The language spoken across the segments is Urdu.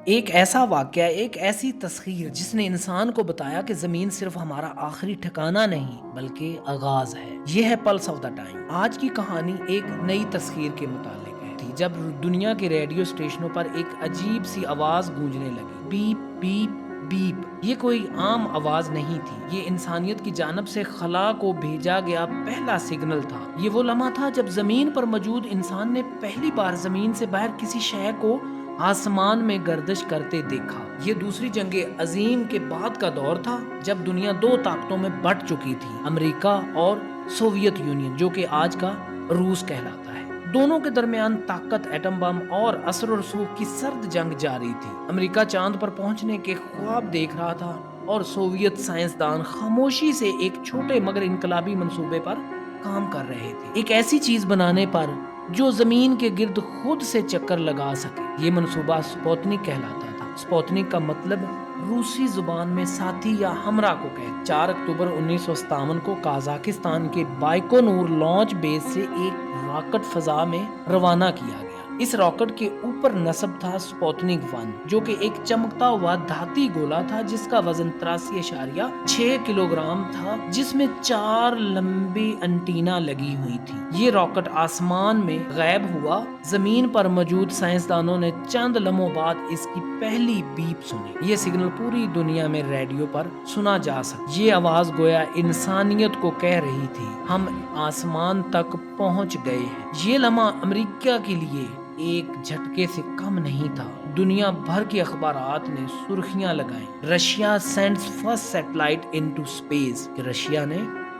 ایک ایسا واقعہ، ایک ایسی تسخیر جس نے انسان کو بتایا کہ زمین صرف ہمارا آخری ٹھکانہ نہیں بلکہ آغاز ہے۔ یہ ہے پلس آف دا ٹائم۔ آج کی کہانی ایک نئی تسخیر کے متعلق ہے تھی جب دنیا کے ریڈیو اسٹیشنوں پر ایک عجیب سی آواز گونجنے لگی، بیپ بیپ بیپ۔ یہ کوئی عام آواز نہیں تھی، یہ انسانیت کی جانب سے خلا کو بھیجا گیا پہلا سگنل تھا۔ یہ وہ لمحہ تھا جب زمین پر موجود انسان نے پہلی بار زمین سے باہر کسی شے کو آسمان میں گردش کرتے دیکھا۔ یہ دوسری جنگ عظیم کے بعد کا دور تھا جب دنیا دو طاقتوں میں بٹ چکی تھی، امریکہ اور سوویت یونین، جو کہ آج کا روس کہلاتا ہے۔ دونوں کے درمیان طاقت، ایٹم بم اور اثر و رسوخ کی سرد جنگ جاری تھی۔ امریکہ چاند پر پہنچنے کے خواب دیکھ رہا تھا اور سوویت سائنسدان خاموشی سے ایک چھوٹے مگر انقلابی منصوبے پر کام کر رہے تھے، ایک ایسی چیز بنانے پر جو زمین کے گرد خود سے چکر لگا سکے۔ یہ منصوبہ سپوتنک کہلاتا تھا۔ سپوتنک کا مطلب روسی زبان میں ساتھی یا ہمراہ کو کہتے۔ 4 اکتوبر 1957 کو قازقستان کے بائیکونور لانچ بیس سے ایک راکٹ فضا میں روانہ کیا گیا۔ اس راکٹ کے اوپر نصب تھا سپوتنک 1، جو کہ ایک چمکتا ہوا دھاتی گولا تھا جس کا وزن 83.6 کلو گرام تھا، جس میں 4 لمبی انٹینا لگی ہوئی تھی۔ یہ راکٹ آسمان میں غائب ہوا۔ زمین پر موجود سائنسدانوں نے چند لمحوں بعد اس کی پہلی بیپ سنی۔ یہ سگنل پوری دنیا میں ریڈیو پر سنا جا سکتا۔ یہ آواز گویا انسانیت کو کہہ رہی تھی، ہم آسمان تک پہنچ گئے ہیں۔ یہ لمحہ امریکہ کے لیے ایک جھٹکے سے کم نہیں تھا۔ دنیا بھر کے اخبارات نے سرخیاں لگائیں، Russia sends first satellite into space, کہ رشیا نے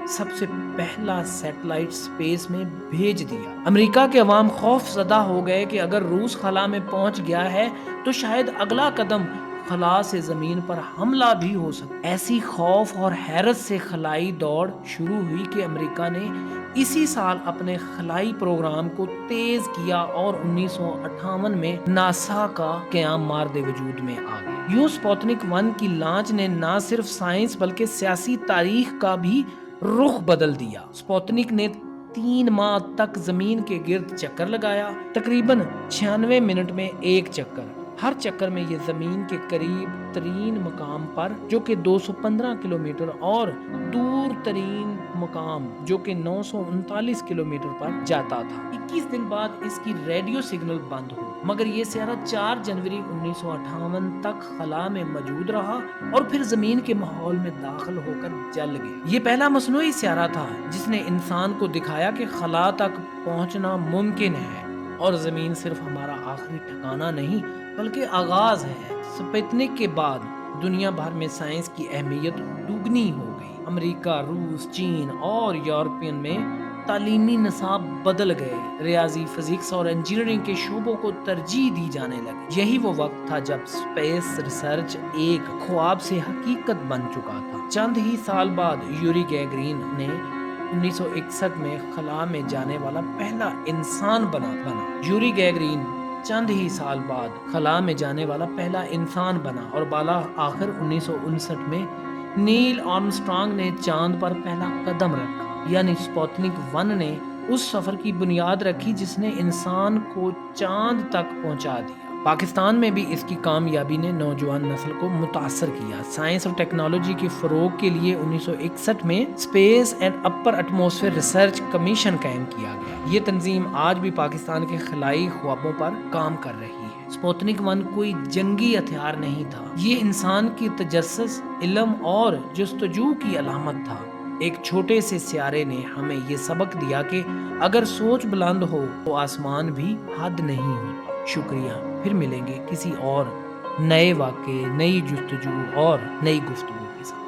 سب سے پہلا سیٹلائٹ سپیس میں بھیج دیا۔ امریکہ کے عوام خوف زدہ ہو گئے کہ اگر روس خلا میں پہنچ گیا ہے تو شاید اگلا قدم خلا سے زمین پر حملہ بھی ہو سکتا۔ ایسی خوف اور حیرت سے خلائی دوڑ شروع ہوئی کہ امریکہ نے اسی سال اپنے خلائی پروگرام کو تیز کیا اور 1958 میں ناسا کا قیام مارد وجود میں آ گیا۔ یوں سپوتنک 1 کی لانچ نے نہ صرف سائنس بلکہ سیاسی تاریخ کا بھی رخ بدل دیا۔ سپوتنک نے 3 ماہ تک زمین کے گرد چکر لگایا، تقریباً 96 منٹ میں ایک چکر۔ ہر چکر میں یہ زمین کے قریب ترین مقام پر جو کہ 215 کلومیٹر اور دور ترین مقام جو کہ 939 کلومیٹر پر جاتا تھا۔ 21 دن بعد اس کی ریڈیو سگنل بند ہو، مگر یہ سیارہ 4 جنوری 1958 تک خلا میں موجود رہا اور پھر زمین کے ماحول میں داخل ہو کر جل گیا۔ یہ پہلا مصنوعی سیارہ تھا جس نے انسان کو دکھایا کہ خلا تک پہنچنا ممکن ہے اور زمین صرف ہمارا آخری ٹھکانہ نہیں بلکہ آغاز ہے۔ سپوتنک کے بعد دنیا بھر میں سائنس کی اہمیت دوگنی ہو گئی۔ امریکہ، روس، چین اور یورپین میں تعلیمی نصاب بدل گئے، ریاضی، فزکس اور انجینئرنگ کے شعبوں کو ترجیح دی جانے لگی۔ یہی وہ وقت تھا جب اسپیس ریسرچ ایک خواب سے حقیقت بن چکا تھا۔ چند ہی سال بعد یوری گیگرین نے 1961 میں خلا میں جانے والا پہلا انسان بنا۔ یوری گیگرین چند ہی سال بعد خلا میں جانے والا پہلا انسان بنا اور بالا آخر 1959 میں نیل آرمسٹرانگ نے چاند پر پہلا قدم رکھا، یعنی سپوتنک 1 نے اس سفر کی بنیاد رکھی جس نے انسان کو چاند تک پہنچا دیا۔ پاکستان میں بھی اس کی کامیابی نے نوجوان نسل کو متاثر کیا۔ سائنس اور ٹیکنالوجی کے فروغ کے لیے 1961 میں space and upper atmosphere research commission قائم کیا گیا۔ یہ تنظیم آج بھی پاکستان کے خلائی خوابوں پر کام کر رہی ہے۔ سپوتنک 1 کوئی جنگی ہتھیار نہیں تھا، یہ انسان کی تجسس، علم اور جستجو کی علامت تھا۔ ایک چھوٹے سے سیارے نے ہمیں یہ سبق دیا کہ اگر سوچ بلند ہو تو آسمان بھی حد نہیں ہوتا۔ شکریہ، پھر ملیں گے کسی اور نئے واقعے، نئی جستجو اور نئی گفتگو کے ساتھ۔